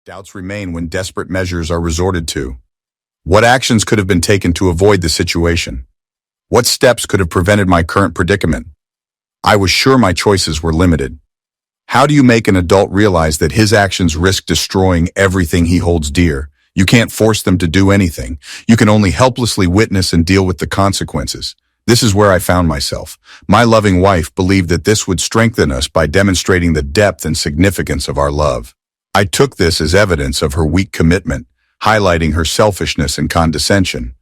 Doubts remain when desperate measures are resorted to. What actions could have been taken to avoid the situation? What steps could have prevented my current predicament? I was sure my choices were limited. How do you make an adult realize that his actions risk destroying everything he holds dear? You can't force them to do anything. You can only helplessly witness and deal with the consequences. This is where I found myself. My loving wife believed that this would strengthen us by demonstrating the depth and significance of our love. I took this as evidence of her weak commitment, highlighting her selfishness and condescension.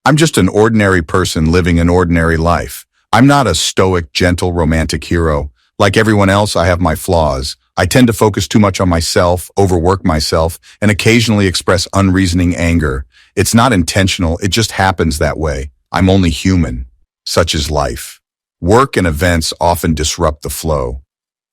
I'm just an ordinary person living an ordinary life. I'm not a stoic, gentle, romantic hero. Like everyone else, I have my flaws. I tend to focus too much on myself, overwork myself, and occasionally express unreasoning anger. It's not intentional, it just happens that way. I'm only human. Such is life. Work and events often disrupt the flow.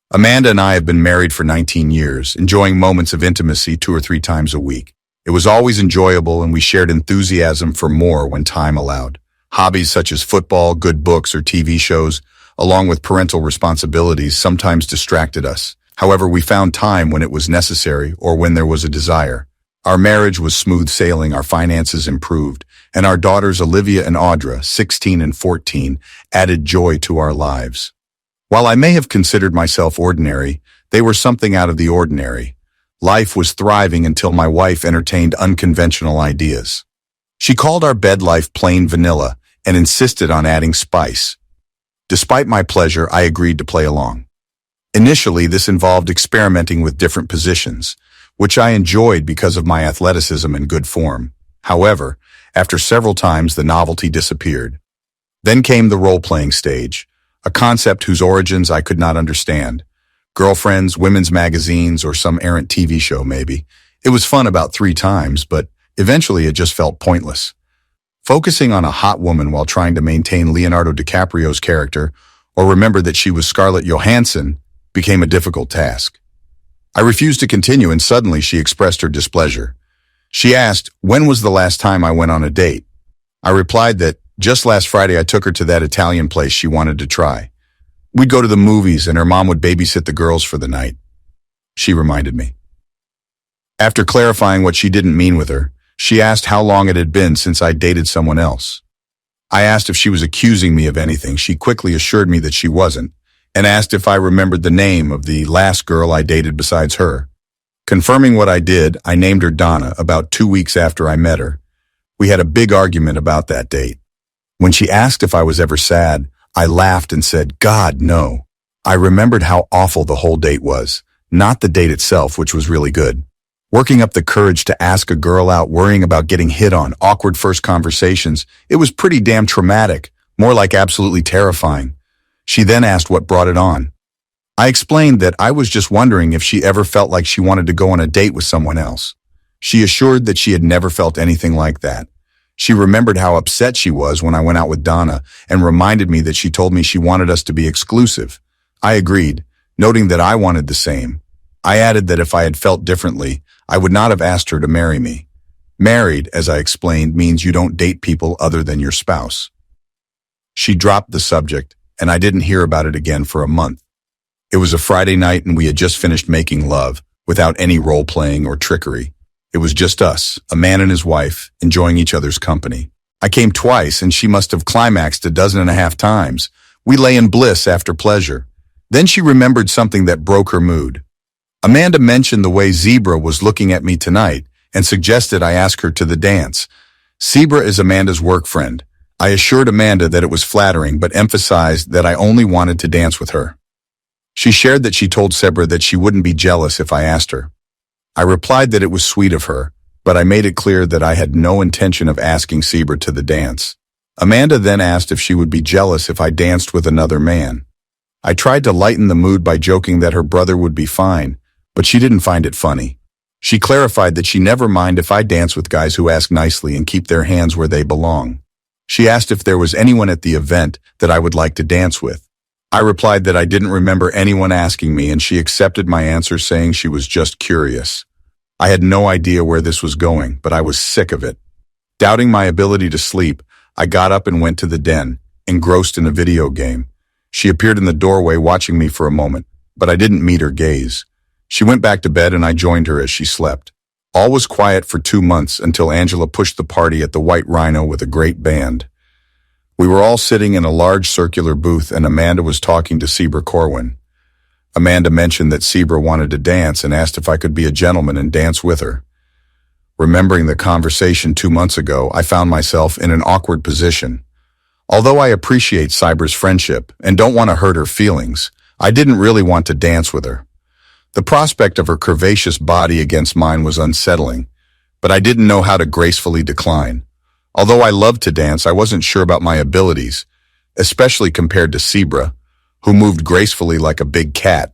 Amanda and I have been married for 19 years, enjoying moments of intimacy 2 or 3 times a week. It was always enjoyable, and we shared enthusiasm for more when time allowed. Hobbies such as football, good books, or TV shows, along with parental responsibilities, sometimes distracted us. However, we found time when it was necessary or when there was a desire. Our marriage was smooth sailing, our finances improved, and our daughters Olivia and Audra, 16 and 14, added joy to our lives. While I may have considered myself ordinary, they were something out of the ordinary. Life was thriving until my wife entertained unconventional ideas. She called our bed life plain vanilla and insisted on adding spice. Despite my pleasure, I agreed to play along. Initially, this involved experimenting with different positions, which I enjoyed because of my athleticism and good form. However, after several times, the novelty disappeared. Then came the role-playing stage, a concept whose origins I could not understand. Girlfriends, women's magazines, or some errant TV show maybe. It was fun about 3 times, but eventually it just felt pointless. Focusing on a hot woman while trying to maintain Leonardo DiCaprio's character, or remember that she was Scarlett Johansson, became a difficult task. I refused to continue, and suddenly she expressed her displeasure. She asked, when was the last time I went on a date? I replied that just last Friday I took her to that Italian place she wanted to try. We'd go to the movies and her mom would babysit the girls for the night. She reminded me. After clarifying what she didn't mean with her, she asked how long it had been since I dated someone else. I asked if she was accusing me of anything. She quickly assured me that she wasn't, and asked if I remembered the name of the last girl I dated besides her. Confirming what I did, I named her Donna about 2 weeks after I met her. We had a big argument about that date. When she asked if I was ever sad, I laughed and said, God, no. I remembered how awful the whole date was, not the date itself, which was really good. Working up the courage to ask a girl out, worrying about getting hit on, awkward first conversations, it was pretty damn traumatic, more like absolutely terrifying. She then asked what brought it on. I explained that I was just wondering if she ever felt like she wanted to go on a date with someone else. She assured that she had never felt anything like that. She remembered how upset she was when I went out with Donna and reminded me that she told me she wanted us to be exclusive. I agreed, noting that I wanted the same. I added that if I had felt differently, I would not have asked her to marry me. Married, as I explained, means you don't date people other than your spouse. She dropped the subject, and I didn't hear about it again for a month. It was a Friday night and we had just finished making love, without any role-playing or trickery. It was just us, a man and his wife, enjoying each other's company. I came twice and she must have climaxed 12.5 times. We lay in bliss after pleasure. Then she remembered something that broke her mood. Amanda mentioned the way Zebra was looking at me tonight and suggested I ask her to the dance. Zebra is Amanda's work friend. I assured Amanda that it was flattering but emphasized that I only wanted to dance with her. She shared that she told Zebra that she wouldn't be jealous if I asked her. I replied that it was sweet of her, but I made it clear that I had no intention of asking Zebra to the dance. Amanda then asked if she would be jealous if I danced with another man. I tried to lighten the mood by joking that her brother would be fine, but she didn't find it funny. She clarified that she never mind if I dance with guys who ask nicely and keep their hands where they belong. She asked if there was anyone at the event that I would like to dance with. I replied that I didn't remember anyone asking me, and she accepted my answer, saying she was just curious. I had no idea where this was going, but I was sick of it. Doubting my ability to sleep, I got up and went to the den, engrossed in a video game. She appeared in the doorway watching me for a moment, but I didn't meet her gaze. She went back to bed and I joined her as she slept. All was quiet for 2 months until Angela pushed the party at the White Rhino with a great band. We were all sitting in a large circular booth and Amanda was talking to Sebra Corwin. Amanda mentioned that Sebra wanted to dance and asked if I could be a gentleman and dance with her. Remembering the conversation 2 months ago, I found myself in an awkward position. Although I appreciate Sebra's friendship and don't want to hurt her feelings, I didn't really want to dance with her. The prospect of her curvaceous body against mine was unsettling, but I didn't know how to gracefully decline. Although I loved to dance, I wasn't sure about my abilities, especially compared to Sebra, who moved gracefully like a big cat.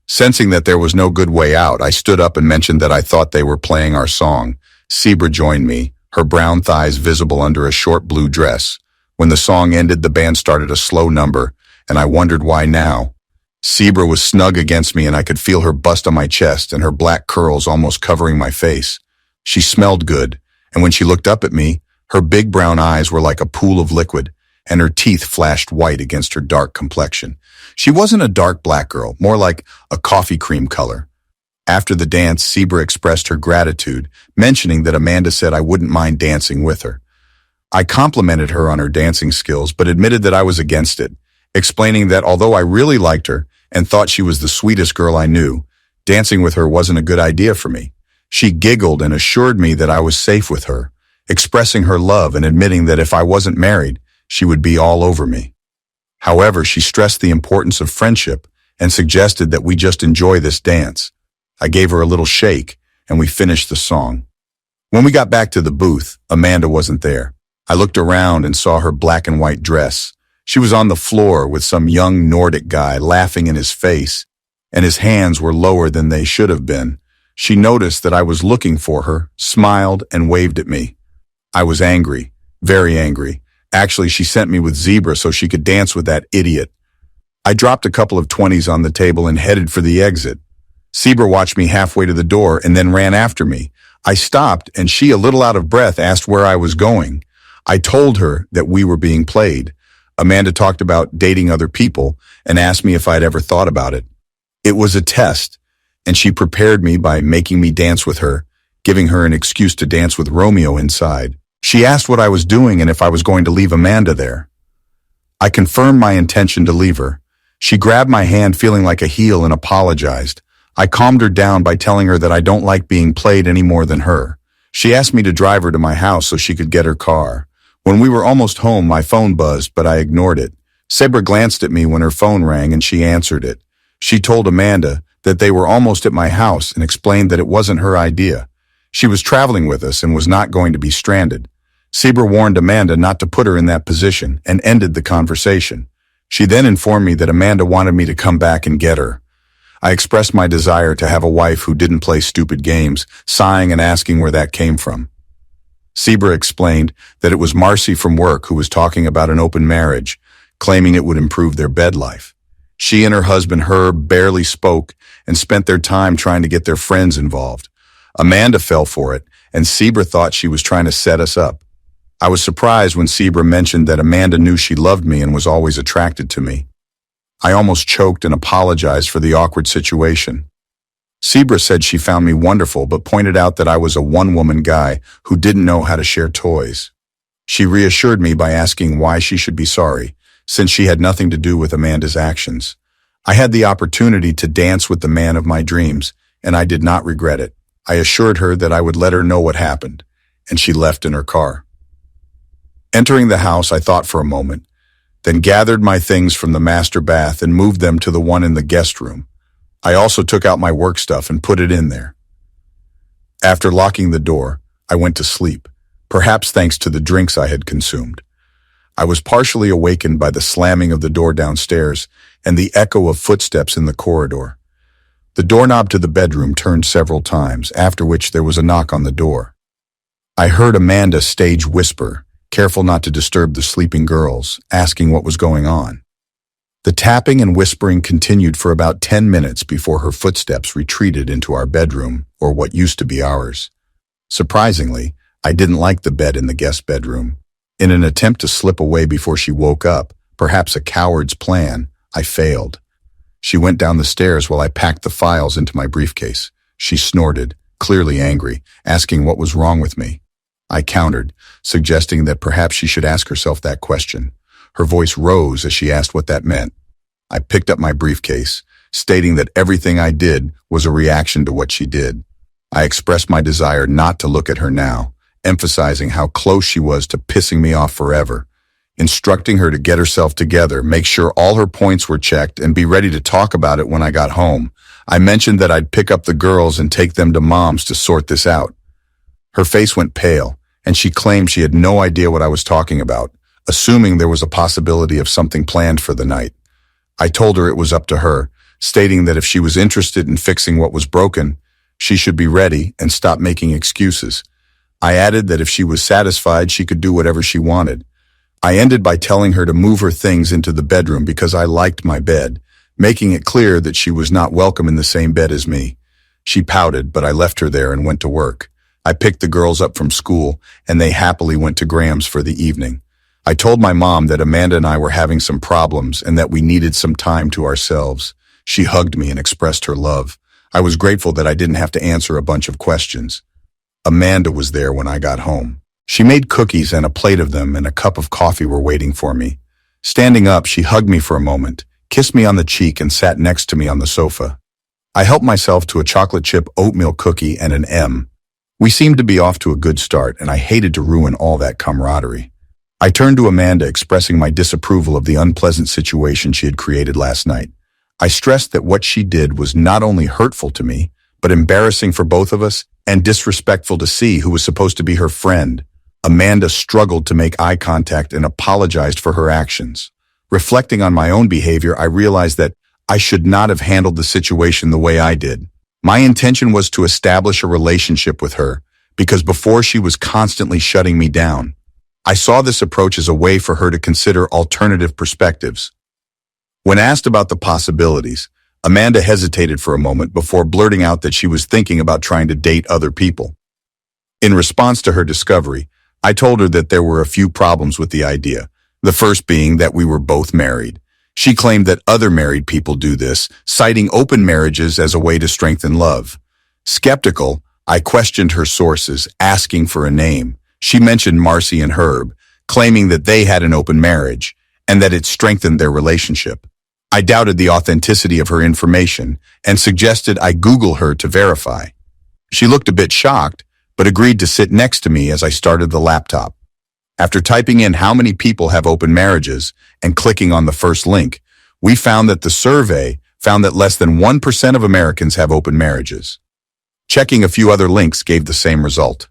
Sensing that there was no good way out, I stood up and mentioned that I thought they were playing our song. Sebra joined me, her brown thighs visible under a short blue dress. When the song ended, the band started a slow number, and I wondered why now. Sebra was snug against me and I could feel her bust on my chest and her black curls almost covering my face. She smelled good, and when she looked up at me, her big brown eyes were like a pool of liquid, and her teeth flashed white against her dark complexion. She wasn't a dark black girl, more like a coffee cream color. After the dance, Sebra expressed her gratitude, mentioning that Amanda said I wouldn't mind dancing with her. I complimented her on her dancing skills, but admitted that I was against it, explaining that although I really liked her and thought she was the sweetest girl I knew, dancing with her wasn't a good idea for me. She giggled and assured me that I was safe with her, expressing her love and admitting that if I wasn't married, she would be all over me. However, she stressed the importance of friendship and suggested that we just enjoy this dance. I gave her a little shake, and we finished the song. When we got back to the booth, Amanda wasn't there. I looked around and saw her black and white dress. She was on the floor with some young Nordic guy laughing in his face, and his hands were lower than they should have been. She noticed that I was looking for her, smiled, and waved at me. I was angry, very angry. Actually, she sent me with Zebra so she could dance with that idiot. I dropped a couple of 20s on the table and headed for the exit. Zebra watched me halfway to the door and then ran after me. I stopped and she, a little out of breath, asked where I was going. I told her that we were being played. Amanda talked about dating other people and asked me if I'd ever thought about it. It was a test, and she prepared me by making me dance with her, giving her an excuse to dance with Romeo inside. She asked what I was doing and if I was going to leave Amanda there. I confirmed my intention to leave her. She grabbed my hand feeling like a heel and apologized. I calmed her down by telling her that I don't like being played any more than her. She asked me to drive her to my house so she could get her car. When we were almost home, my phone buzzed, but I ignored it. Sebra glanced at me when her phone rang and she answered it. She told Amanda that they were almost at my house and explained that it wasn't her idea. She was traveling with us and was not going to be stranded. Sebra warned Amanda not to put her in that position and ended the conversation. She then informed me that Amanda wanted me to come back and get her. I expressed my desire to have a wife who didn't play stupid games, sighing and asking where that came from. Sebra explained that it was Marcy from work who was talking about an open marriage, claiming it would improve their bed life. She and her husband Herb barely spoke and spent their time trying to get their friends involved. Amanda fell for it, and Sebra thought she was trying to set us up. I was surprised when Sebra mentioned that Amanda knew she loved me and was always attracted to me. I almost choked and apologized for the awkward situation. Sebra said she found me wonderful but pointed out that I was a one-woman guy who didn't know how to share toys. She reassured me by asking why she should be sorry, since she had nothing to do with Amanda's actions. I had the opportunity to dance with the man of my dreams, and I did not regret it. I assured her that I would let her know what happened, and she left in her car. Entering the house, I thought for a moment, then gathered my things from the master bath and moved them to the one in the guest room. I also took out my work stuff and put it in there. After locking the door, I went to sleep, perhaps thanks to the drinks I had consumed. I was partially awakened by the slamming of the door downstairs and the echo of footsteps in the corridor. The doorknob to the bedroom turned several times, after which there was a knock on the door. I heard Amanda stage whisper, careful not to disturb the sleeping girls, asking what was going on. The tapping and whispering continued for about 10 minutes before her footsteps retreated into our bedroom, or what used to be ours. Surprisingly, I didn't like the bed in the guest bedroom. In an attempt to slip away before she woke up, perhaps a coward's plan, I failed. She went down the stairs while I packed the files into my briefcase. She snorted, clearly angry, asking what was wrong with me. I countered, suggesting that perhaps she should ask herself that question. Her voice rose as she asked what that meant. I picked up my briefcase, stating that everything I did was a reaction to what she did. I expressed my desire not to look at her now, emphasizing how close she was to pissing me off forever, instructing her to get herself together, make sure all her points were checked, and be ready to talk about it when I got home. I mentioned that I'd pick up the girls and take them to Mom's to sort this out. Her face went pale, and she claimed she had no idea what I was talking about, assuming there was a possibility of something planned for the night. I told her it was up to her, stating that if she was interested in fixing what was broken, she should be ready and stop making excuses. I added that if she was satisfied, she could do whatever she wanted. I ended by telling her to move her things into the bedroom because I liked my bed, making it clear that she was not welcome in the same bed as me. She pouted, but I left her there and went to work. I picked the girls up from school, and they happily went to Graham's for the evening. I told my mom that Amanda and I were having some problems and that we needed some time to ourselves. She hugged me and expressed her love. I was grateful that I didn't have to answer a bunch of questions. Amanda was there when I got home. She made cookies, and a plate of them and a cup of coffee were waiting for me. Standing up, she hugged me for a moment, kissed me on the cheek, and sat next to me on the sofa. I helped myself to a chocolate chip oatmeal cookie and an M. We seemed to be off to a good start, and I hated to ruin all that camaraderie. I turned to Amanda, expressing my disapproval of the unpleasant situation she had created last night. I stressed that what she did was not only hurtful to me, but embarrassing for both of us and disrespectful to C, who was supposed to be her friend. Amanda struggled to make eye contact and apologized for her actions. Reflecting on my own behavior, I realized that I should not have handled the situation the way I did. My intention was to establish a relationship with her, because before she was constantly shutting me down. I saw this approach as a way for her to consider alternative perspectives. When asked about the possibilities, Amanda hesitated for a moment before blurting out that she was thinking about trying to date other people. In response to her discovery, I told her that there were a few problems with the idea, the first being that we were both married. She claimed that other married people do this, citing open marriages as a way to strengthen love. Skeptical, I questioned her sources, asking for a name. She mentioned Marcy and Herb, claiming that they had an open marriage and that it strengthened their relationship. I doubted the authenticity of her information and suggested I Google her to verify. She looked a bit shocked, but agreed to sit next to me as I started the laptop. After typing in how many people have open marriages and clicking on the first link, we found that the survey found that less than 1% of Americans have open marriages. Checking a few other links gave the same result.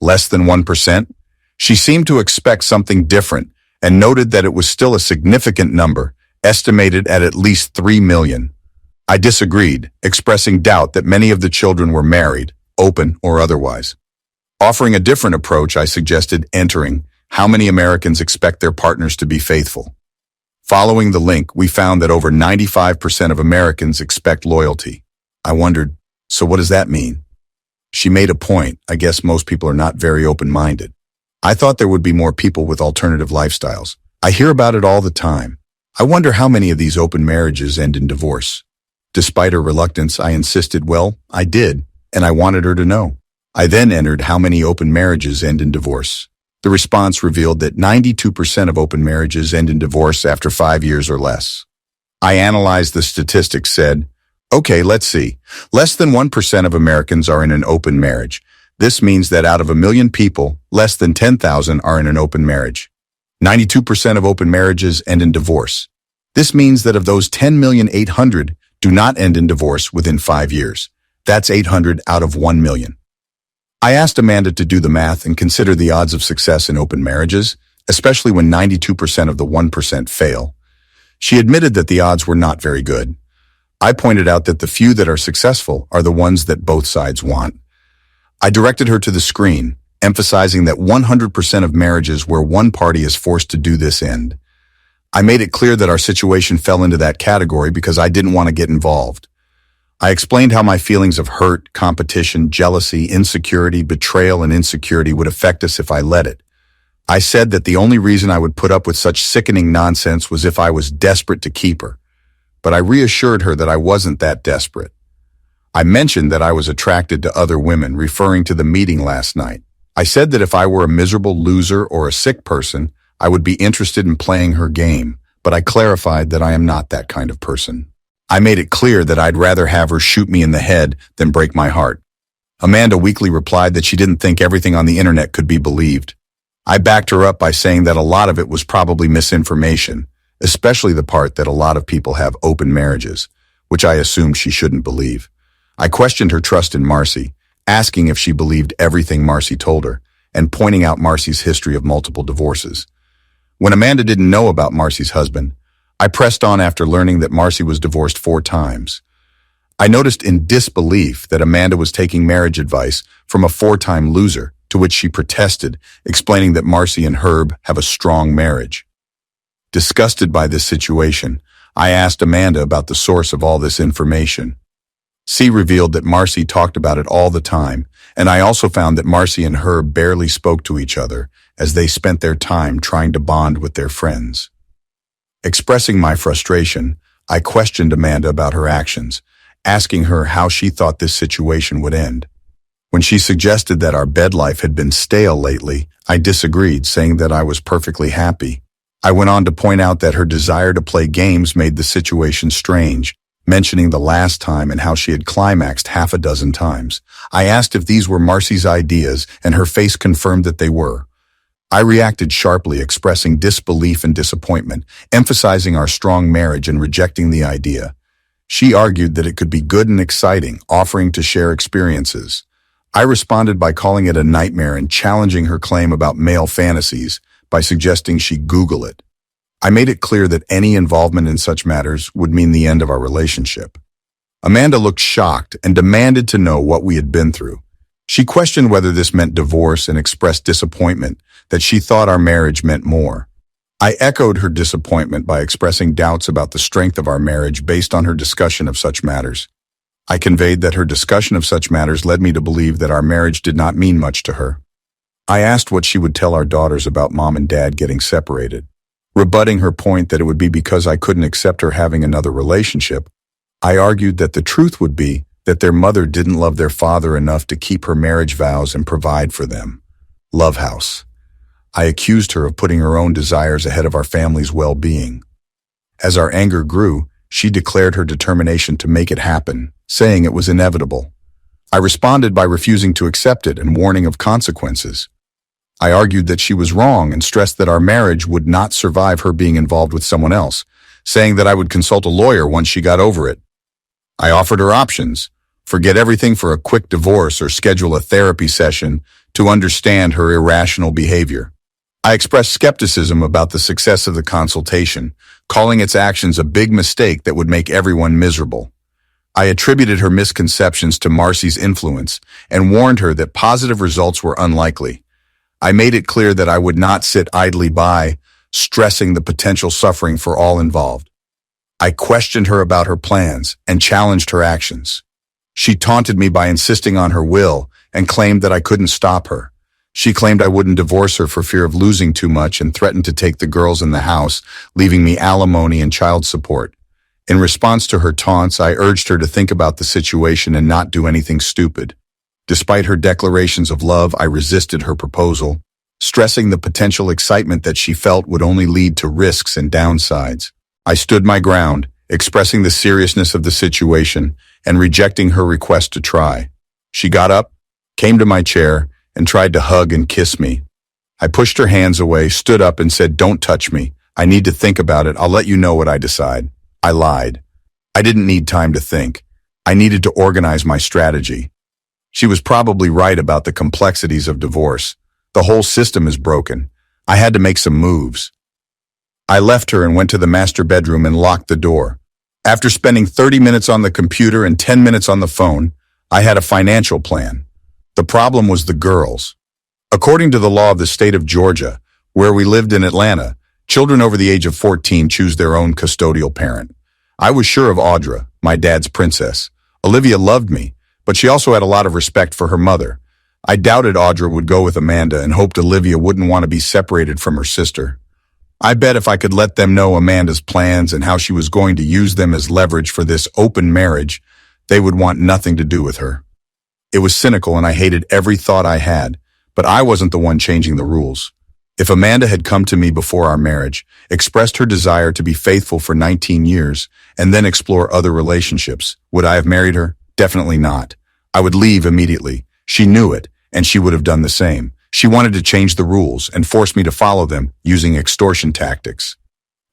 Less than 1%? She seemed to expect something different and noted that it was still a significant number, estimated at least 3 million. I disagreed, expressing doubt that many of the children were married, open or otherwise. Offering a different approach, I suggested entering how many Americans expect their partners to be faithful. Following the link, we found that over 95% of Americans expect loyalty. I wondered, so what does that mean? She made a point. I guess most people are not very open-minded. I thought there would be more people with alternative lifestyles. I hear about it all the time. I wonder how many of these open marriages end in divorce. Despite her reluctance, I insisted, well, I did, and I wanted her to know. I then entered how many open marriages end in divorce. The response revealed that 92% of open marriages end in divorce after 5 years or less. I analyzed the statistics, said, okay, let's see. Less than 1% of Americans are in an open marriage. This means that out of 1 million people, less than 10,000 are in an open marriage. 92% of open marriages end in divorce. This means that of those 10,800,000 do not end in divorce within 5 years. That's 800 out of 1 million. I asked Amanda to do the math and consider the odds of success in open marriages, especially when 92% of the 1% fail. She admitted that the odds were not very good. I pointed out that the few that are successful are the ones that both sides want. I directed her to the screen, emphasizing that 100% of marriages where one party is forced to do this end. I made it clear that our situation fell into that category because I didn't want to get involved. I explained how my feelings of hurt, competition, jealousy, insecurity, betrayal, and insecurity would affect us if I let it. I said that the only reason I would put up with such sickening nonsense was if I was desperate to keep her. But I reassured her that I wasn't that desperate. I mentioned that I was attracted to other women, referring to the meeting last night. I said that if I were a miserable loser or a sick person, I would be interested in playing her game, but I clarified that I am not that kind of person. I made it clear that I'd rather have her shoot me in the head than break my heart. Amanda weakly replied that she didn't think everything on the internet could be believed. I backed her up by saying that a lot of it was probably misinformation, especially the part that a lot of people have open marriages, which I assumed she shouldn't believe. I questioned her trust in Marcy, asking if she believed everything Marcy told her, and pointing out Marcy's history of multiple divorces. When Amanda didn't know about Marcy's husband, I pressed on after learning that Marcy was divorced 4 times. I noticed in disbelief that Amanda was taking marriage advice from a 4-time loser, to which she protested, explaining that Marcy and Herb have a strong marriage. Disgusted by this situation, I asked Amanda about the source of all this information. She revealed that Marcy talked about it all the time, and I also found that Marcy and Herb barely spoke to each other as they spent their time trying to bond with their friends. Expressing my frustration, I questioned Amanda about her actions, asking her how she thought this situation would end. When she suggested that our bed life had been stale lately, I disagreed, saying that I was perfectly happy. I went on to point out that her desire to play games made the situation strange, mentioning the last time and how she had climaxed 6 times. I asked if these were Marcy's ideas, and her face confirmed that they were. I reacted sharply, expressing disbelief and disappointment, emphasizing our strong marriage and rejecting the idea. She argued that it could be good and exciting, offering to share experiences. I responded by calling it a nightmare and challenging her claim about male fantasies by suggesting she Google it. I made it clear that any involvement in such matters would mean the end of our relationship. Amanda looked shocked and demanded to know what we had been through. She questioned whether this meant divorce and expressed disappointment that she thought our marriage meant more. I echoed her disappointment by expressing doubts about the strength of our marriage based on her discussion of such matters. I conveyed that her discussion of such matters led me to believe that our marriage did not mean much to her. I asked what she would tell our daughters about Mom and Dad getting separated. Rebutting her point that it would be because I couldn't accept her having another relationship, I argued that the truth would be that their mother didn't love their father enough to keep her marriage vows and provide for them. Love house. I accused her of putting her own desires ahead of our family's well-being. As our anger grew, she declared her determination to make it happen, saying it was inevitable. I responded by refusing to accept it and warning of consequences. I argued that she was wrong and stressed that our marriage would not survive her being involved with someone else, saying that I would consult a lawyer once she got over it. I offered her options: forget everything for a quick divorce or schedule a therapy session to understand her irrational behavior. I expressed skepticism about the success of the consultation, calling its actions a big mistake that would make everyone miserable. I attributed her misconceptions to Marcy's influence and warned her that positive results were unlikely. I made it clear that I would not sit idly by, stressing the potential suffering for all involved. I questioned her about her plans and challenged her actions. She taunted me by insisting on her will and claimed that I couldn't stop her. She claimed I wouldn't divorce her for fear of losing too much and threatened to take the girls in the house, leaving me alimony and child support. In response to her taunts, I urged her to think about the situation and not do anything stupid. Despite her declarations of love, I resisted her proposal, stressing the potential excitement that she felt would only lead to risks and downsides. I stood my ground, expressing the seriousness of the situation and rejecting her request to try. She got up, came to my chair, and tried to hug and kiss me. I pushed her hands away, stood up, and said, "Don't touch me. I need to think about it. I'll let you know what I decide." I lied. I didn't need time to think. I needed to organize my strategy. She was probably right about the complexities of divorce. The whole system is broken. I had to make some moves. I left her and went to the master bedroom and locked the door. After spending 30 minutes on the computer and 10 minutes on the phone, I had a financial plan. The problem was the girls. According to the law of the state of Georgia, where we lived in Atlanta, children over the age of 14 choose their own custodial parent. I was sure of Audra, my dad's princess. Olivia loved me, but she also had a lot of respect for her mother. I doubted Audra would go with Amanda and hoped Olivia wouldn't want to be separated from her sister. I bet if I could let them know Amanda's plans and how she was going to use them as leverage for this open marriage, They would want nothing to do with her. It was cynical and I hated every thought I had, but I wasn't the one changing the rules. If Amanda had come to me before our marriage, expressed her desire to be faithful for 19 years, and then explore other relationships, would I have married her? Definitely not. I would leave immediately. She knew it, and she would have done the same. She wanted to change the rules and force me to follow them using extortion tactics.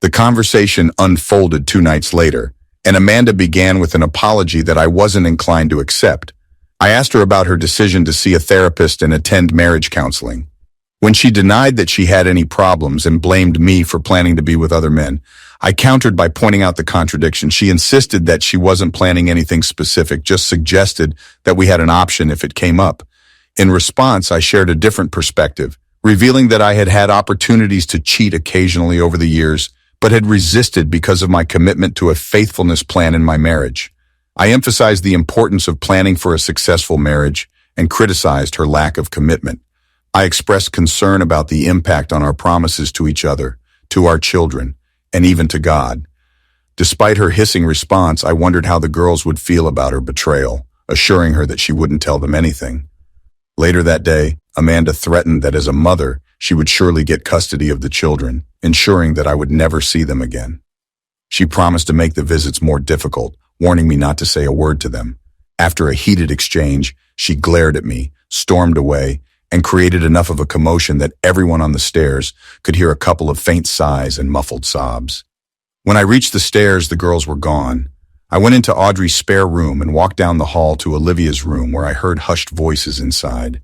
The conversation unfolded 2 nights later, and Amanda began with an apology that I wasn't inclined to accept. I asked her about her decision to see a therapist and attend marriage counseling. When she denied that she had any problems and blamed me for planning to be with other men, I countered by pointing out the contradiction. She insisted that she wasn't planning anything specific, just suggested that we had an option if it came up. In response, I shared a different perspective, revealing that I had had opportunities to cheat occasionally over the years, but had resisted because of my commitment to a faithfulness plan in my marriage. I emphasized the importance of planning for a successful marriage and criticized her lack of commitment. I expressed concern about the impact on our promises to each other, to our children, and even to God. Despite her hissing response, I wondered how the girls would feel about her betrayal, assuring her that she wouldn't tell them anything. Later that day, Amanda threatened that as a mother, she would surely get custody of the children, ensuring that I would never see them again. She promised to make the visits more difficult, warning me not to say a word to them. After a heated exchange, she glared at me, stormed away, and created enough of a commotion that everyone on the stairs could hear a couple of faint sighs and muffled sobs. When I reached the stairs, the girls were gone. I went into Audrey's spare room and walked down the hall to Olivia's room where I heard hushed voices inside.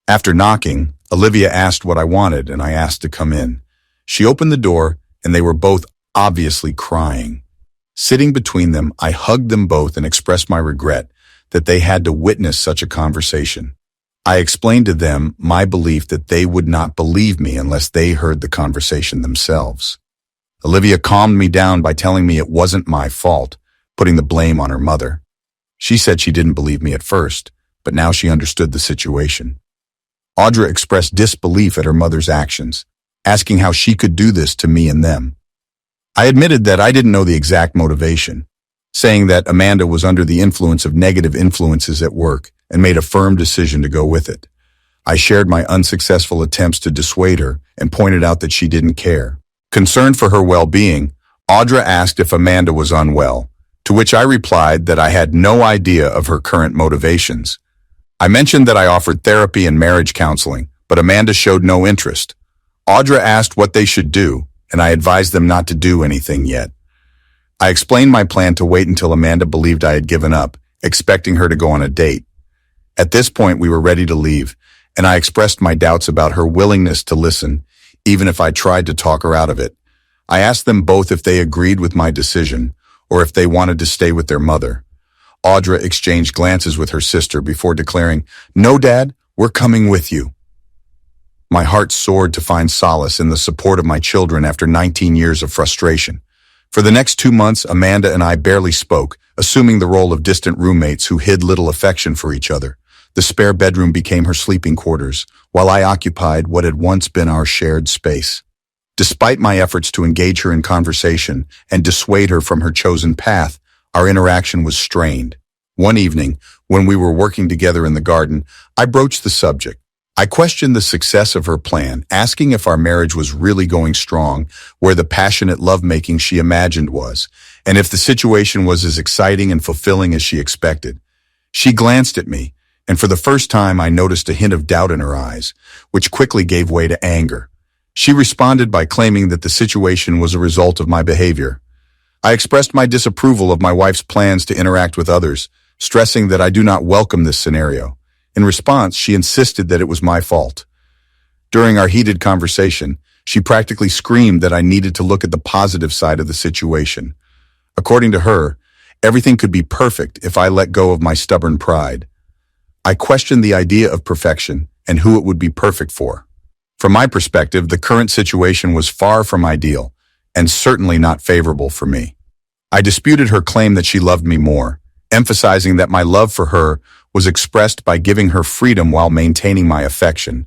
After knocking, Olivia asked what I wanted and I asked to come in. She opened the door and they were both obviously crying. Sitting between them, I hugged them both and expressed my regret that they had to witness such a conversation. I explained to them my belief that they would not believe me unless they heard the conversation themselves. Olivia calmed me down by telling me it wasn't my fault, putting the blame on her mother. She said she didn't believe me at first, but now she understood the situation. Audra expressed disbelief at her mother's actions, asking how she could do this to me and them. I admitted that I didn't know the exact motivation, saying that Amanda was under the influence of negative influences at work and made a firm decision to go with it. I shared my unsuccessful attempts to dissuade her and pointed out that she didn't care. Concerned for her well-being, Audra asked if Amanda was unwell, to which I replied that I had no idea of her current motivations. I mentioned that I offered therapy and marriage counseling, but Amanda showed no interest. Audra asked what they should do, and I advised them not to do anything yet. I explained my plan to wait until Amanda believed I had given up, expecting her to go on a date. At this point, we were ready to leave, and I expressed my doubts about her willingness to listen, even if I tried to talk her out of it. I asked them both if they agreed with my decision, or if they wanted to stay with their mother. Audra exchanged glances with her sister before declaring, "No, Dad, we're coming with you." My heart soared to find solace in the support of my children after 19 years of frustration. For the next 2 months, Amanda and I barely spoke, assuming the role of distant roommates who hid little affection for each other. The spare bedroom became her sleeping quarters, while I occupied what had once been our shared space. Despite my efforts to engage her in conversation and dissuade her from her chosen path, our interaction was strained. One evening, when we were working together in the garden, I broached the subject. I questioned the success of her plan, asking if our marriage was really going strong, where the passionate lovemaking she imagined was, and if the situation was as exciting and fulfilling as she expected. She glanced at me, and for the first time I noticed a hint of doubt in her eyes, which quickly gave way to anger. She responded by claiming that the situation was a result of my behavior. I expressed my disapproval of my wife's plans to interact with others, stressing that I do not welcome this scenario. In response, she insisted that it was my fault. During our heated conversation, she practically screamed that I needed to look at the positive side of the situation. According to her, everything could be perfect if I let go of my stubborn pride. I questioned the idea of perfection and who it would be perfect for. From my perspective, the current situation was far from ideal and certainly not favorable for me. I disputed her claim that she loved me more, emphasizing that my love for her was expressed by giving her freedom while maintaining my affection.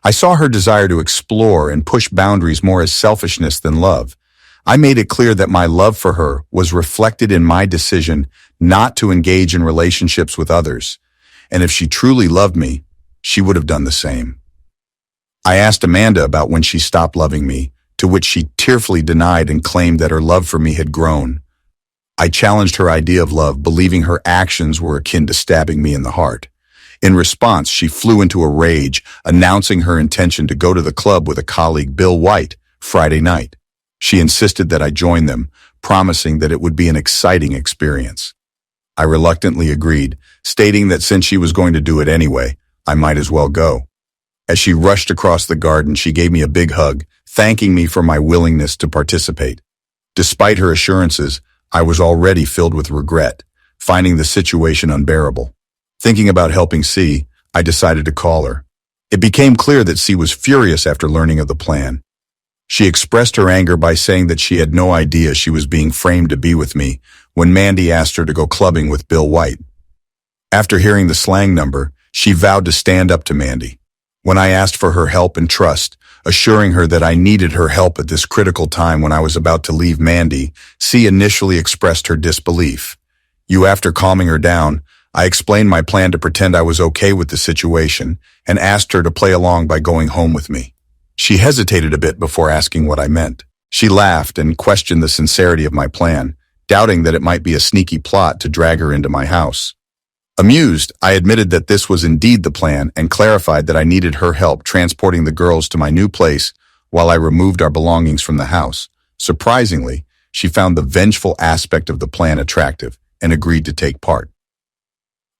I saw her desire to explore and push boundaries more as selfishness than love. I made it clear that my love for her was reflected in my decision not to engage in relationships with others, and if she truly loved me, she would have done the same. I asked Amanda about when she stopped loving me, to which she tearfully denied and claimed that her love for me had grown. I challenged her idea of love, believing her actions were akin to stabbing me in the heart. In response, she flew into a rage, announcing her intention to go to the club with a colleague, Bill White, Friday night. She insisted that I join them, promising that it would be an exciting experience. I reluctantly agreed, stating that since she was going to do it anyway, I might as well go. As she rushed across the garden, she gave me a big hug, thanking me for my willingness to participate. Despite her assurances, I was already filled with regret, finding the situation unbearable. Thinking about helping C, I decided to call her. It became clear that C was furious after learning of the plan. She expressed her anger by saying that she had no idea she was being framed to be with me when Mandy asked her to go clubbing with Bill White. After hearing the slang number, she vowed to stand up to Mandy. When I asked for her help and trust, assuring her that I needed her help at this critical time when I was about to leave Mandy, C initially expressed her disbelief. After calming her down, I explained my plan to pretend I was okay with the situation and asked her to play along by going home with me. She hesitated a bit before asking what I meant. She laughed and questioned the sincerity of my plan, doubting that it might be a sneaky plot to drag her into my house. Amused, I admitted that this was indeed the plan and clarified that I needed her help transporting the girls to my new place while I removed our belongings from the house. Surprisingly, she found the vengeful aspect of the plan attractive and agreed to take part.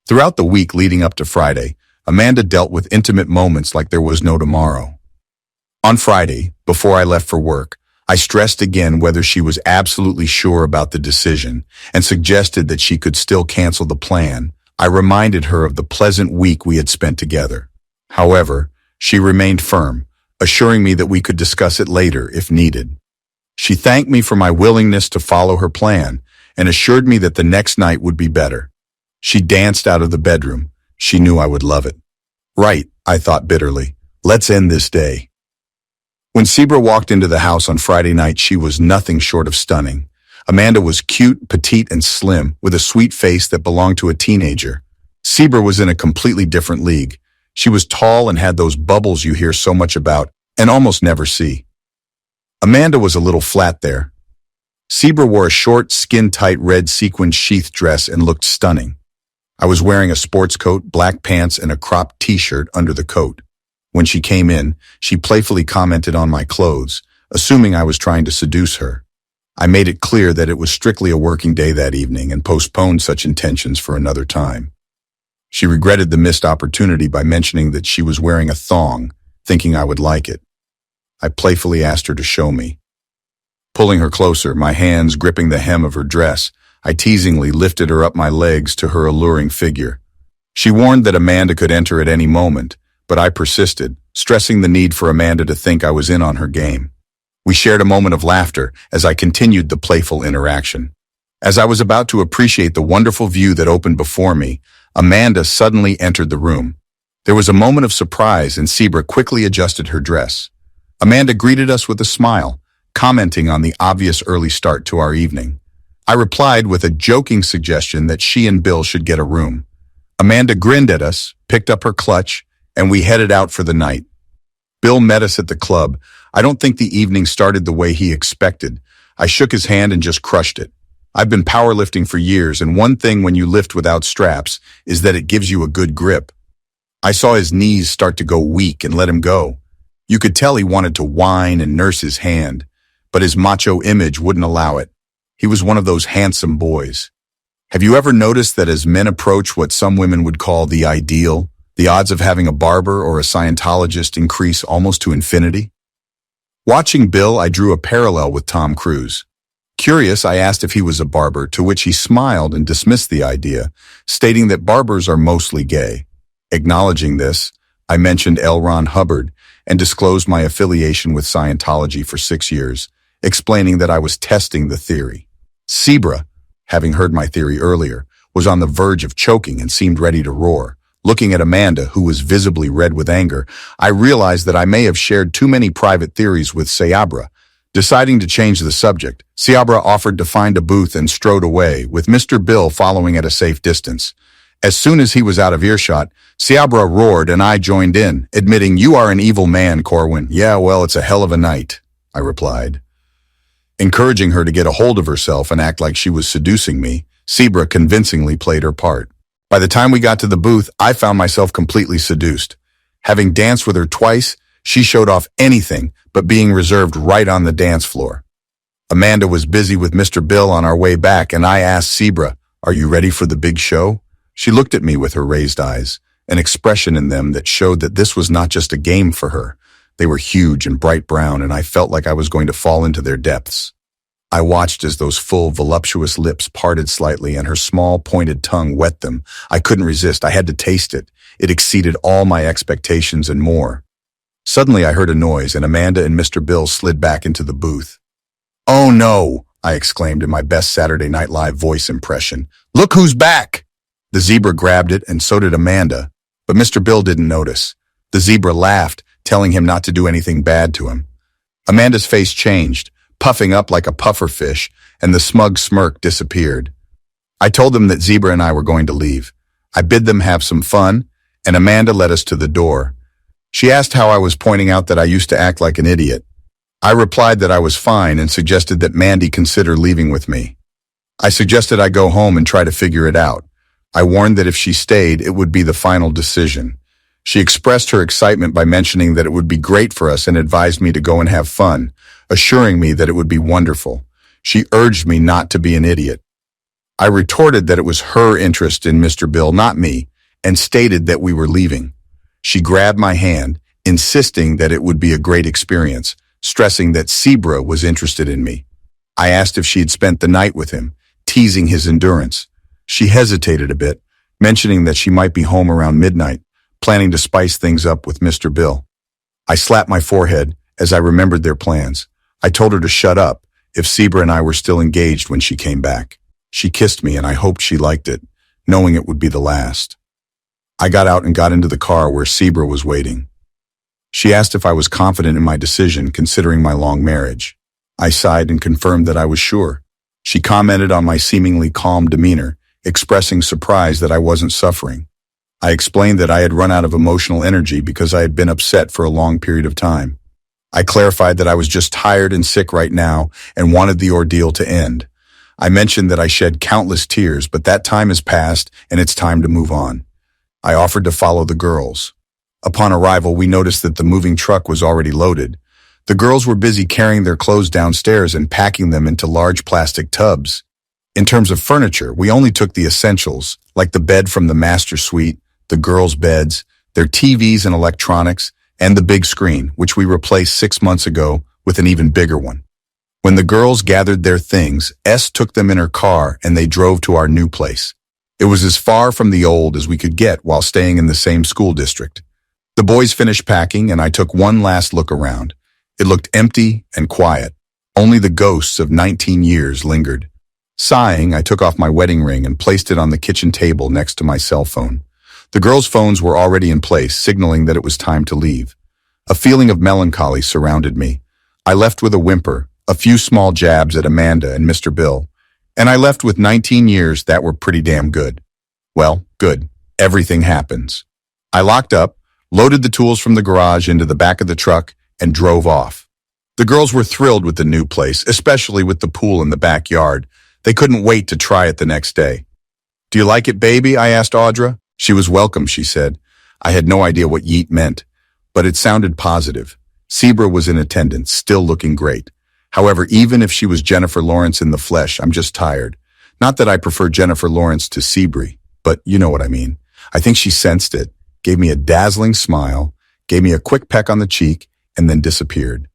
Throughout the week leading up to Friday, Amanda dealt with intimate moments like there was no tomorrow. On Friday, before I left for work, I stressed again whether she was absolutely sure about the decision and suggested that she could still cancel the plan. I reminded her of the pleasant week we had spent together. However, she remained firm, assuring me that we could discuss it later if needed. She thanked me for my willingness to follow her plan and assured me that the next night would be better. She danced out of the bedroom. She knew I would love it. Right, I thought bitterly. Let's end this day. When Sebra walked into the house on Friday night, she was nothing short of stunning. Amanda was cute, petite, and slim, with a sweet face that belonged to a teenager. Sebra was in a completely different league. She was tall and had those bubbles you hear so much about and almost never see. Amanda was a little flat there. Sebra wore a short, skin-tight red sequined sheath dress and looked stunning. I was wearing a sports coat, black pants, and a cropped t-shirt under the coat. When she came in, she playfully commented on my clothes, assuming I was trying to seduce her. I made it clear that it was strictly a working day that evening and postponed such intentions for another time. She regretted the missed opportunity by mentioning that she was wearing a thong, thinking I would like it. I playfully asked her to show me. Pulling her closer, my hands gripping the hem of her dress, I teasingly lifted her up my legs to her alluring figure. She warned that Amanda could enter at any moment, but I persisted, stressing the need for Amanda to think I was in on her game. We shared a moment of laughter as I continued the playful interaction. As I was about to appreciate the wonderful view that opened before me, Amanda suddenly entered the room. There was a moment of surprise and Sebra quickly adjusted her dress. Amanda greeted us with a smile, commenting on the obvious early start to our evening. I replied with a joking suggestion that she and Bill should get a room. Amanda grinned at us, picked up her clutch, and we headed out for the night. Bill met us at the club. I don't think the evening started the way he expected. I shook his hand and just crushed it. I've been powerlifting for years, and one thing when you lift without straps is that it gives you a good grip. I saw his knees start to go weak and let him go. You could tell he wanted to whine and nurse his hand, but his macho image wouldn't allow it. He was one of those handsome boys. Have you ever noticed that as men approach what some women would call the ideal, the odds of having a barber or a Scientologist increase almost to infinity? Watching Bill, I drew a parallel with Tom Cruise. Curious, I asked if he was a barber, to which he smiled and dismissed the idea, stating that barbers are mostly gay. Acknowledging this, I mentioned L. Ron Hubbard and disclosed my affiliation with Scientology for 6 years, explaining that I was testing the theory. Sebra, having heard my theory earlier, was on the verge of choking and seemed ready to roar. Looking at Amanda, who was visibly red with anger, I realized that I may have shared too many private theories with Sebra, Deciding to change the subject, Seabra offered to find a booth and strode away, with Mr. Bill following at a safe distance. As soon as he was out of earshot, Seabra roared and I joined in, admitting, "You are an evil man, Corwin." "Yeah, well, it's a hell of a night," I replied. Encouraging her to get a hold of herself and act like she was seducing me, Seabra convincingly played her part. By the time we got to the booth, I found myself completely seduced. Having danced with her twice, she showed off anything but being reserved right on the dance floor. Amanda was busy with Mr. Bill on our way back, and I asked Seabra, "Are you ready for the big show?" She looked at me with her raised eyes, an expression in them that showed that this was not just a game for her. They were huge and bright brown, and I felt like I was going to fall into their depths. I watched as those full, voluptuous lips parted slightly and her small, pointed tongue wet them. I couldn't resist. I had to taste it. It exceeded all my expectations and more. Suddenly I heard a noise, and Amanda and Mr. Bill slid back into the booth. "Oh no!" I exclaimed in my best Saturday Night Live voice impression. "Look who's back!" The zebra grabbed it, and so did Amanda, but Mr. Bill didn't notice. The zebra laughed, telling him not to do anything bad to him. Amanda's face changed, puffing up like a puffer fish, and the smug smirk disappeared. I told them that Zebra and I were going to leave. I bid them have some fun, and Amanda led us to the door. She asked how I was pointing out that I used to act like an idiot. I replied that I was fine and suggested that Mandy consider leaving with me. I suggested I go home and try to figure it out. I warned that if she stayed, it would be the final decision. She expressed her excitement by mentioning that it would be great for us and advised me to go and have fun, assuring me that it would be wonderful. She urged me not to be an idiot. I retorted that it was her interest in Mr. Bill, not me, and stated that we were leaving. She grabbed my hand, insisting that it would be a great experience, stressing that Zebra was interested in me. I asked if she had spent the night with him, teasing his endurance. She hesitated a bit, mentioning that she might be home around midnight, planning to spice things up with Mr. Bill. I slapped my forehead as I remembered their plans. I told her to shut up if Zebra and I were still engaged when she came back. She kissed me, and I hoped she liked it, knowing it would be the last. I got out and got into the car where Zebra was waiting. She asked if I was confident in my decision, considering my long marriage. I sighed and confirmed that I was sure. She commented on my seemingly calm demeanor, expressing surprise that I wasn't suffering. I explained that I had run out of emotional energy because I had been upset for a long period of time. I clarified that I was just tired and sick right now and wanted the ordeal to end. I mentioned that I shed countless tears, but that time has passed and it's time to move on. I offered to follow the girls. Upon arrival, we noticed that the moving truck was already loaded. The girls were busy carrying their clothes downstairs and packing them into large plastic tubs. In terms of furniture, we only took the essentials, like the bed from the master suite, the girls' beds, their TVs and electronics, and the big screen, which we replaced 6 months ago with an even bigger one. When the girls gathered their things, S took them in her car and they drove to our new place. It was as far from the old as we could get while staying in the same school district. The boys finished packing and I took one last look around. It looked empty and quiet. Only the ghosts of 19 years lingered. Sighing, I took off my wedding ring and placed it on the kitchen table next to my cell phone. The girls' phones were already in place, signaling that it was time to leave. A feeling of melancholy surrounded me. I left with a whimper, a few small jabs at Amanda and Mr. Bill, and I left with 19 years that were pretty damn good. Well, good. Everything happens. I locked up, loaded the tools from the garage into the back of the truck, and drove off. The girls were thrilled with the new place, especially with the pool in the backyard. They couldn't wait to try it the next day. "Do you like it, baby?" I asked Audra. She was welcome, she said. I had no idea what yeet meant, but it sounded positive. Zebra was in attendance, still looking great. However, even if she was Jennifer Lawrence in the flesh, I'm just tired. Not that I prefer Jennifer Lawrence to Zebra, but you know what I mean. I think she sensed it, gave me a dazzling smile, gave me a quick peck on the cheek, and then disappeared.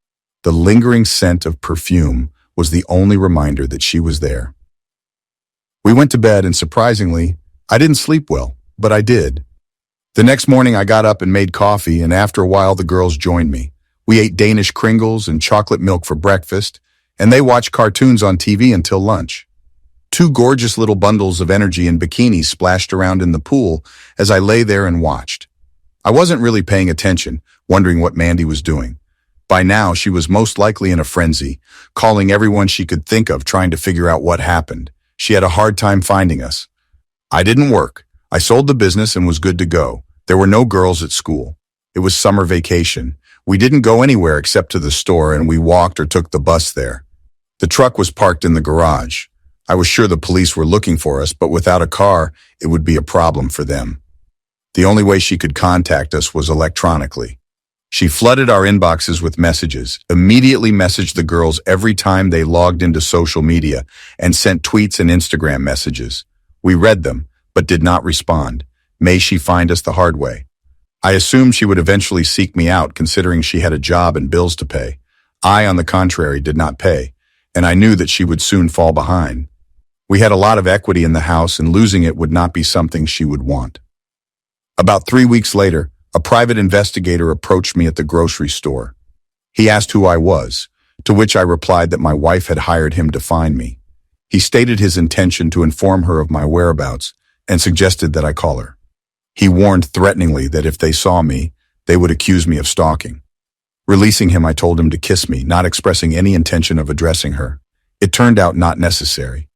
The lingering scent of perfume was the only reminder that she was there. We went to bed, and surprisingly, I didn't sleep well, but I did. The next morning I got up and made coffee, and after a while the girls joined me. We ate Danish Kringles and chocolate milk for breakfast, and they watched cartoons on TV until lunch. 2 gorgeous little bundles of energy in bikinis splashed around in the pool as I lay there and watched. I wasn't really paying attention, wondering what Mandy was doing. By now, she was most likely in a frenzy, calling everyone she could think of trying to figure out what happened. She had a hard time finding us. I didn't work. I sold the business and was good to go. There were no girls at school. It was summer vacation. We didn't go anywhere except to the store, and we walked or took the bus there. The truck was parked in the garage. I was sure the police were looking for us, but without a car, it would be a problem for them. The only way she could contact us was electronically. She flooded our inboxes with messages, immediately messaged the girls every time they logged into social media, and sent tweets and Instagram messages. We read them, but did not respond. May she find us the hard way. I assumed she would eventually seek me out, considering she had a job and bills to pay. I, on the contrary, did not pay, and I knew that she would soon fall behind. We had a lot of equity in the house, and losing it would not be something she would want. About 3 weeks later, a private investigator approached me at the grocery store. He asked who I was, to which I replied that my wife had hired him to find me. He stated his intention to inform her of my whereabouts and suggested that I call her. He warned threateningly that if they saw me, they would accuse me of stalking. Releasing him, I told him to kiss me, not expressing any intention of addressing her. It turned out not necessary.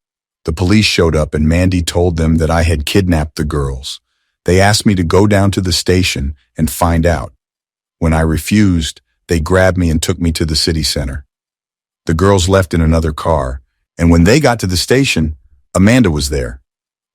The police showed up and Mandy told them that I had kidnapped the girls. They asked me to go down to the station and find out. When I refused, they grabbed me and took me to the city center. The girls left in another car, and when they got to the station, Amanda was there.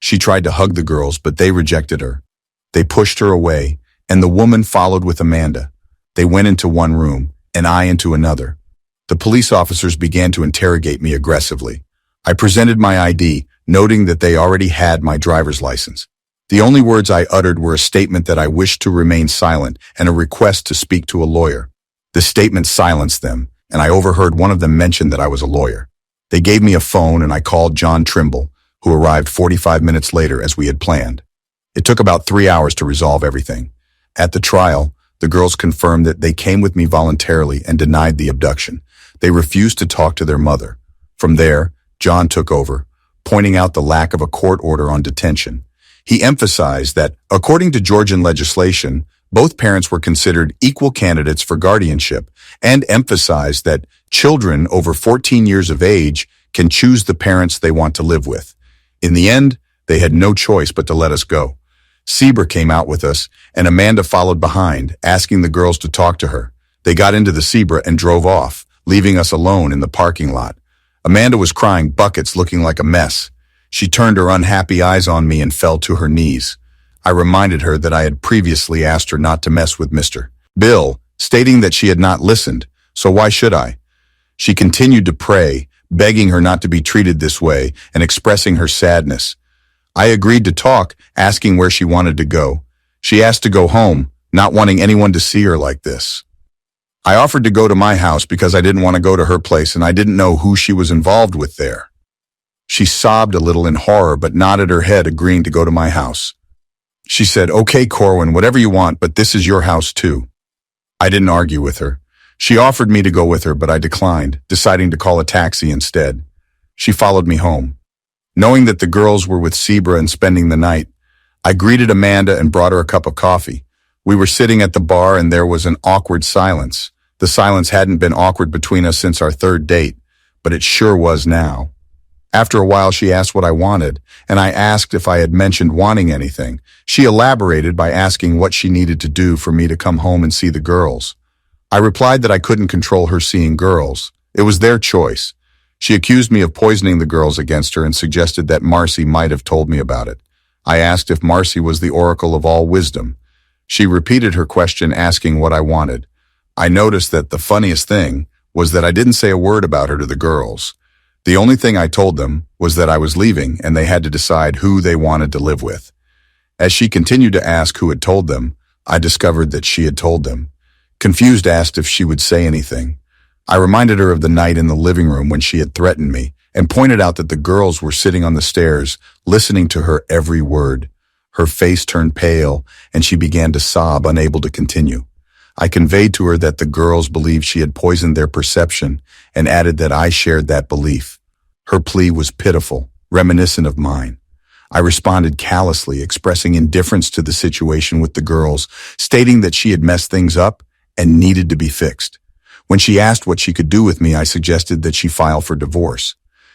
She tried to hug the girls, but they rejected her. They pushed her away, and the woman followed with Amanda. They went into one room, and I into another. The police officers began to interrogate me aggressively. I presented my ID, noting that they already had my driver's license. The only words I uttered were a statement that I wished to remain silent and a request to speak to a lawyer. The statement silenced them, and I overheard one of them mention that I was a lawyer. They gave me a phone, and I called John Trimble, who arrived 45 minutes later as we had planned. It took about 3 hours to resolve everything. At the trial, the girls confirmed that they came with me voluntarily and denied the abduction. They refused to talk to their mother. From there, John took over, pointing out the lack of a court order on detention. He emphasized that, according to Georgian legislation, both parents were considered equal candidates for guardianship, and emphasized that children over 14 years of age can choose the parents they want to live with. In the end, they had no choice but to let us go. Zebra came out with us, and Amanda followed behind, asking the girls to talk to her. They got into the Zebra and drove off, leaving us alone in the parking lot. Amanda was crying buckets, looking like a mess. She turned her unhappy eyes on me and fell to her knees. I reminded her that I had previously asked her not to mess with Mr. Bill, stating that she had not listened, so why should I? She continued to pray, begging her not to be treated this way and expressing her sadness. I agreed to talk, asking where she wanted to go. She asked to go home, not wanting anyone to see her like this. I offered to go to my house because I didn't want to go to her place and I didn't know who she was involved with there. She sobbed a little in horror but nodded her head, agreeing to go to my house. She said, "Okay, Corwin, whatever you want, but this is your house too." I didn't argue with her. She offered me to go with her, but I declined, deciding to call a taxi instead. She followed me home. Knowing that the girls were with Zebra and spending the night, I greeted Amanda and brought her a cup of coffee. We were sitting at the bar and there was an awkward silence. The silence hadn't been awkward between us since our third date, but it sure was now. After a while, she asked what I wanted, and I asked if I had mentioned wanting anything. She elaborated by asking what she needed to do for me to come home and see the girls. I replied that I couldn't control her seeing girls. It was their choice. She accused me of poisoning the girls against her and suggested that Marcy might have told me about it. I asked if Marcy was the oracle of all wisdom. She repeated her question, asking what I wanted. I noticed that the funniest thing was that I didn't say a word about her to the girls. The only thing I told them was that I was leaving and they had to decide who they wanted to live with. As she continued to ask who had told them, I discovered that she had told them. Confused, asked if she would say anything. I reminded her of the night in the living room when she had threatened me and pointed out that the girls were sitting on the stairs, listening to her every word. Her face turned pale and she began to sob, unable to continue. I conveyed to her that the girls believed she had poisoned their perception and added that I shared that belief. Her plea was pitiful, reminiscent of mine. I responded callously, expressing indifference to the situation with the girls, stating that she had messed things up and needed to be fixed. When she asked what she could do with me, I suggested that she file for divorce.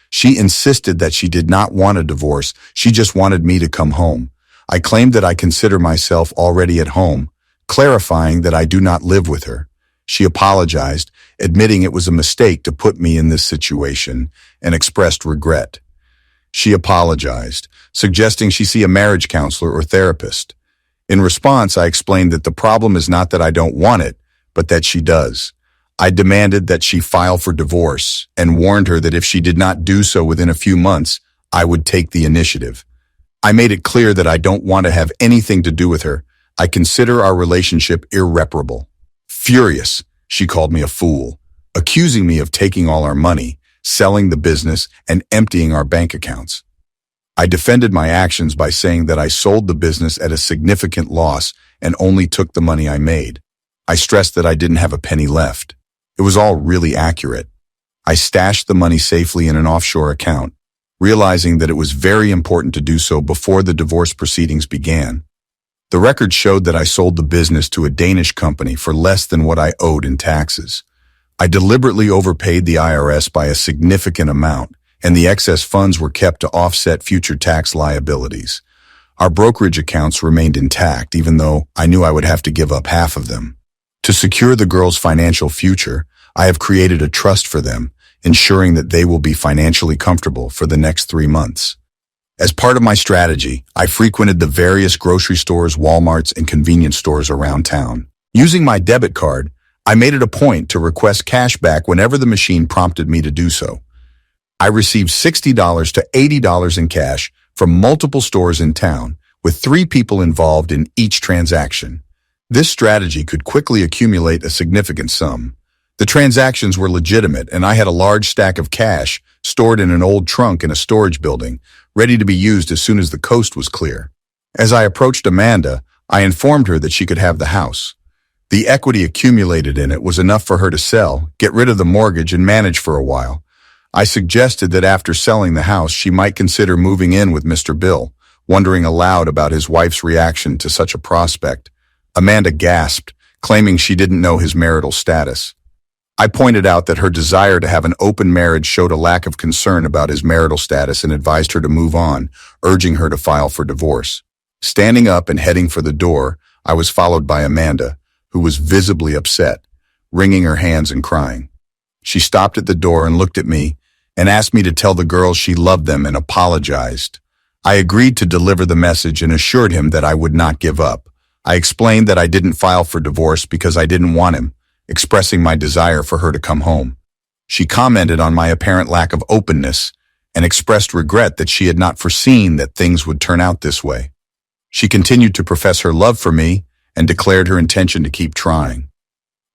She insisted that she did not want a divorce, she just wanted me to come home. I claimed that I consider myself already at home, clarifying that I do not live with her. She apologized, admitting it was a mistake to put me in this situation, and expressed regret. She apologized, suggesting she see a marriage counselor or therapist. In response, I explained that the problem is not that I don't want it, but that she does. I demanded that she file for divorce and warned her that if she did not do so within a few months, I would take the initiative. I made it clear that I don't want to have anything to do with her. I consider our relationship irreparable. Furious, she called me a fool, accusing me of taking all our money, selling the business, and emptying our bank accounts. I defended my actions by saying that I sold the business at a significant loss and only took the money I made. I stressed that I didn't have a penny left. It was all really accurate. I stashed the money safely in an offshore account, realizing that it was very important to do so before the divorce proceedings began. The record showed that I sold the business to a Danish company for less than what I owed in taxes. I deliberately overpaid the IRS by a significant amount, and the excess funds were kept to offset future tax liabilities. Our brokerage accounts remained intact, even though I knew I would have to give up half of them. To secure the girls' financial future, I have created a trust for them, ensuring that they will be financially comfortable for the next 3 months. As part of my strategy, I frequented the various grocery stores, Walmarts, and convenience stores around town. Using my debit card, I made it a point to request cash back whenever the machine prompted me to do so. I received $60 to $80 in cash from multiple stores in town, with 3 people involved in each transaction. This strategy could quickly accumulate a significant sum. The transactions were legitimate, and I had a large stack of cash stored in an old trunk in a storage building, ready to be used as soon as the coast was clear. As I approached Amanda, I informed her that she could have the house. The equity accumulated in it was enough for her to sell, get rid of the mortgage, and manage for a while. I suggested that after selling the house, she might consider moving in with Mr. Bill, wondering aloud about his wife's reaction to such a prospect. Amanda gasped, claiming she didn't know his marital status. I pointed out that her desire to have an open marriage showed a lack of concern about his marital status and advised her to move on, urging her to file for divorce. Standing up and heading for the door, I was followed by Amanda, who was visibly upset, wringing her hands and crying. She stopped at the door and looked at me and asked me to tell the girls she loved them and apologized. I agreed to deliver the message and assured him that I would not give up. I explained that I didn't file for divorce because I didn't want him, expressing my desire for her to come home. She commented on my apparent lack of openness and expressed regret that she had not foreseen that things would turn out this way. She continued to profess her love for me and declared her intention to keep trying.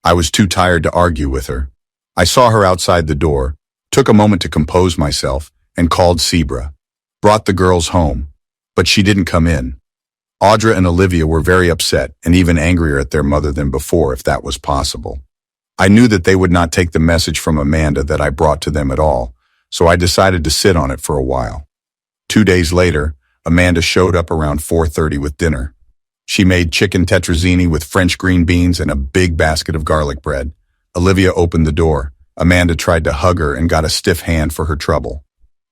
I was too tired to argue with her. I saw her outside the door, took a moment to compose myself, and called Sebra. Brought the girls home, but she didn't come in. Audra and Olivia were very upset and even angrier at their mother than before, if that was possible. I knew that they would not take the message from Amanda that I brought to them at all, so I decided to sit on it for a while. 2 days later, Amanda showed up around 4:30 with dinner. She made chicken tetrazzini with French green beans and a big basket of garlic bread. Olivia opened the door. Amanda tried to hug her and got a stiff hand for her trouble.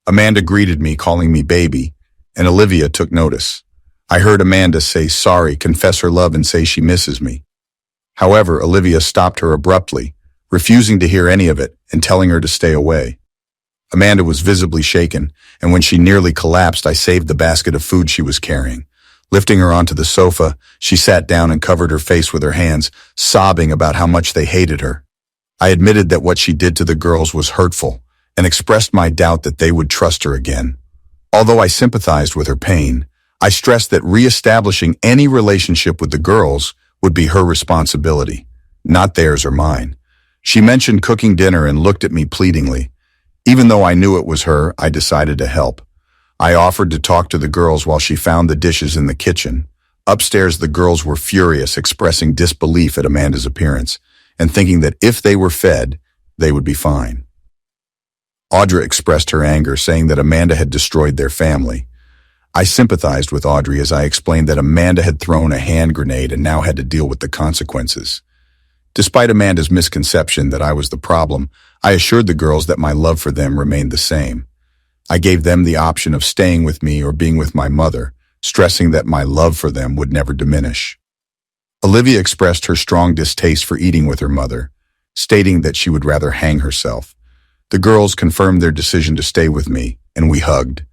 Amanda greeted me, calling me baby, and Olivia took notice. I heard Amanda say sorry, confess her love, and say she misses me. However, Olivia stopped her abruptly, refusing to hear any of it and telling her to stay away. Amanda was visibly shaken, and when she nearly collapsed, I saved the basket of food she was carrying. Lifting her onto the sofa, she sat down and covered her face with her hands, sobbing about how much they hated her. I admitted that what she did to the girls was hurtful and expressed my doubt that they would trust her again. Although I sympathized with her pain, I stressed that re-establishing any relationship with the girls would be her responsibility, not theirs or mine. She mentioned cooking dinner and looked at me pleadingly. Even though I knew it was her, I decided to help. I offered to talk to the girls while she found the dishes in the kitchen. Upstairs, the girls were furious, expressing disbelief at Amanda's appearance and thinking that if they were fed, they would be fine. Audra expressed her anger, saying that Amanda had destroyed their family. I sympathized with Audrey as I explained that Amanda had thrown a hand grenade and now had to deal with the consequences. Despite Amanda's misconception that I was the problem, I assured the girls that my love for them remained the same. I gave them the option of staying with me or being with my mother, stressing that my love for them would never diminish. Olivia expressed her strong distaste for eating with her mother, stating that she would rather hang herself. The girls confirmed their decision to stay with me, and we hugged.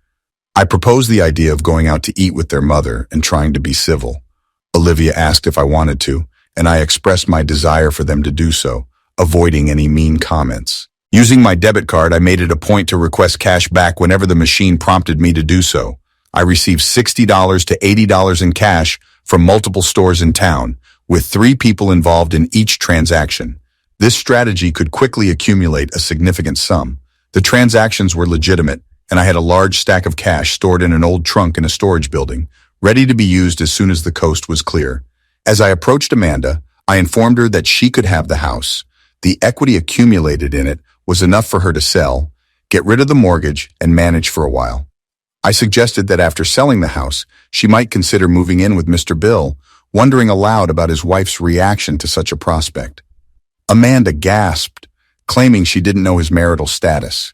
I proposed the idea of going out to eat with their mother and trying to be civil. Olivia asked if I wanted to, and I expressed my desire for them to do so, avoiding any mean comments. Using my debit card, I made it a point to request cash back whenever the machine prompted me to do so. I received $60 to $80 in cash from multiple stores in town, with 3 people involved in each transaction. This strategy could quickly accumulate a significant sum. The transactions were legitimate, and I had a large stack of cash stored in an old trunk in a storage building, ready to be used as soon as the coast was clear. As I approached Amanda, I informed her that she could have the house. The equity accumulated in it was enough for her to sell, get rid of the mortgage, and manage for a while. I suggested that after selling the house, she might consider moving in with Mr. Bill, wondering aloud about his wife's reaction to such a prospect. Amanda gasped, claiming she didn't know his marital status.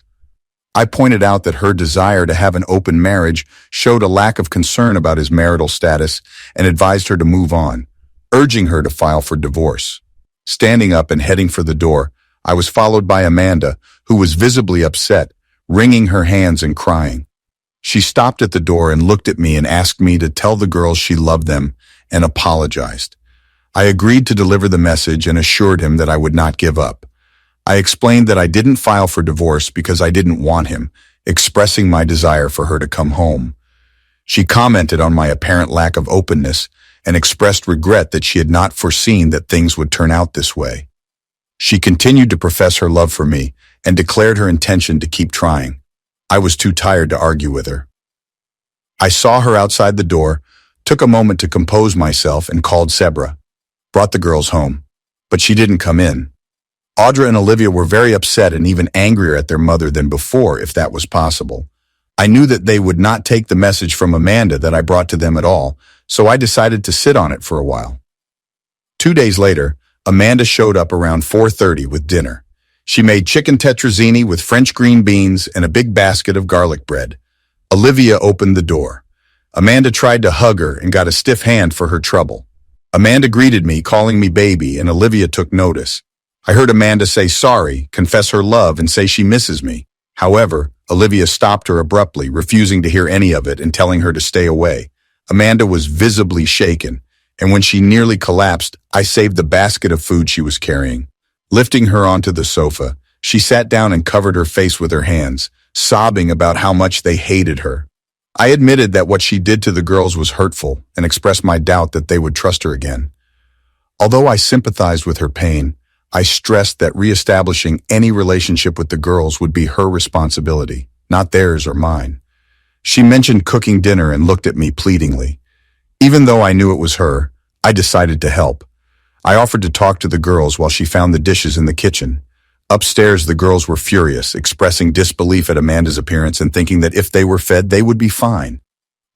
I pointed out that her desire to have an open marriage showed a lack of concern about his marital status and advised her to move on, urging her to file for divorce. Standing up and heading for the door, I was followed by Amanda, who was visibly upset, wringing her hands and crying. She stopped at the door and looked at me and asked me to tell the girls she loved them and apologized. I agreed to deliver the message and assured him that I would not give up. I explained that I didn't file for divorce because I didn't want him, expressing my desire for her to come home. She commented on my apparent lack of openness and expressed regret that she had not foreseen that things would turn out this way. She continued to profess her love for me and declared her intention to keep trying. I was too tired to argue with her. I saw her outside the door, took a moment to compose myself and called Sebra, brought the girls home, but she didn't come in. Audra and Olivia were very upset and even angrier at their mother than before, if that was possible. I knew that they would not take the message from Amanda that I brought to them at all, so I decided to sit on it for a while. 2 days later, Amanda showed up around 4:30 with dinner. She made chicken tetrazzini with French green beans and a big basket of garlic bread. Olivia opened the door. Amanda tried to hug her and got a stiff hand for her trouble. Amanda greeted me, calling me baby, and Olivia took notice. I heard Amanda say sorry, confess her love, and say she misses me. However, Olivia stopped her abruptly, refusing to hear any of it and telling her to stay away. Amanda was visibly shaken, and when she nearly collapsed, I saved the basket of food she was carrying. Lifting her onto the sofa, she sat down and covered her face with her hands, sobbing about how much they hated her. I admitted that what she did to the girls was hurtful and expressed my doubt that they would trust her again. Although I sympathized with her pain, I stressed that reestablishing any relationship with the girls would be her responsibility, not theirs or mine. She mentioned cooking dinner and looked at me pleadingly. Even though I knew it was her, I decided to help. I offered to talk to the girls while she found the dishes in the kitchen. Upstairs, the girls were furious, expressing disbelief at Amanda's appearance and thinking that if they were fed, they would be fine.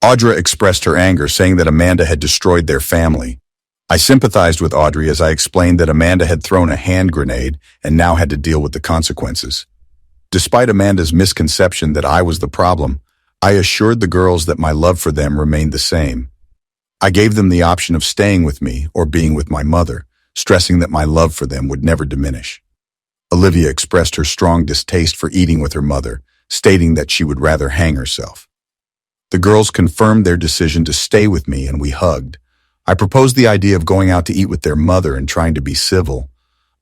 Audra expressed her anger, saying that Amanda had destroyed their family. I sympathized with Audrey as I explained that Amanda had thrown a hand grenade and now had to deal with the consequences. Despite Amanda's misconception that I was the problem, I assured the girls that my love for them remained the same. I gave them the option of staying with me or being with my mother, stressing that my love for them would never diminish. Olivia expressed her strong distaste for eating with her mother, stating that she would rather hang herself. The girls confirmed their decision to stay with me and we hugged. I proposed the idea of going out to eat with their mother and trying to be civil.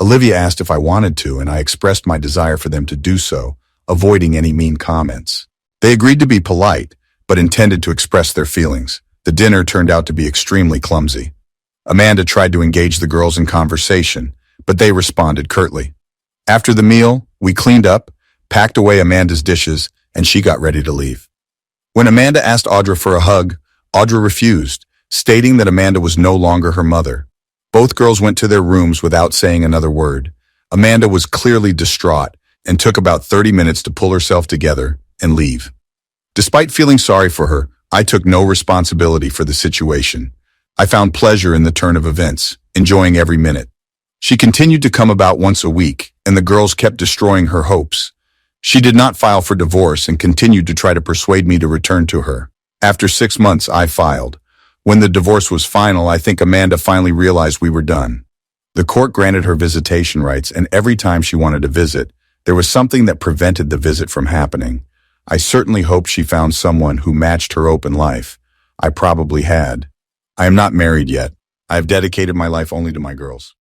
Olivia asked if I wanted to, and I expressed my desire for them to do so, avoiding any mean comments. They agreed to be polite, but intended to express their feelings. The dinner turned out to be extremely clumsy. Amanda tried to engage the girls in conversation, but they responded curtly. After the meal, we cleaned up, packed away Amanda's dishes, and she got ready to leave. When Amanda asked Audra for a hug, Audra refused, stating that Amanda was no longer her mother. Both girls went to their rooms without saying another word. Amanda was clearly distraught and took about 30 minutes to pull herself together and leave. Despite feeling sorry for her, I took no responsibility for the situation. I found pleasure in the turn of events, enjoying every minute. She continued to come about once a week, and the girls kept destroying her hopes. She did not file for divorce and continued to try to persuade me to return to her. After 6 months, I filed. When the divorce was final, I think Amanda finally realized we were done. The court granted her visitation rights, and every time she wanted to visit, there was something that prevented the visit from happening. I certainly hoped she found someone who matched her open life. I probably had. I am not married yet. I have dedicated my life only to my girls.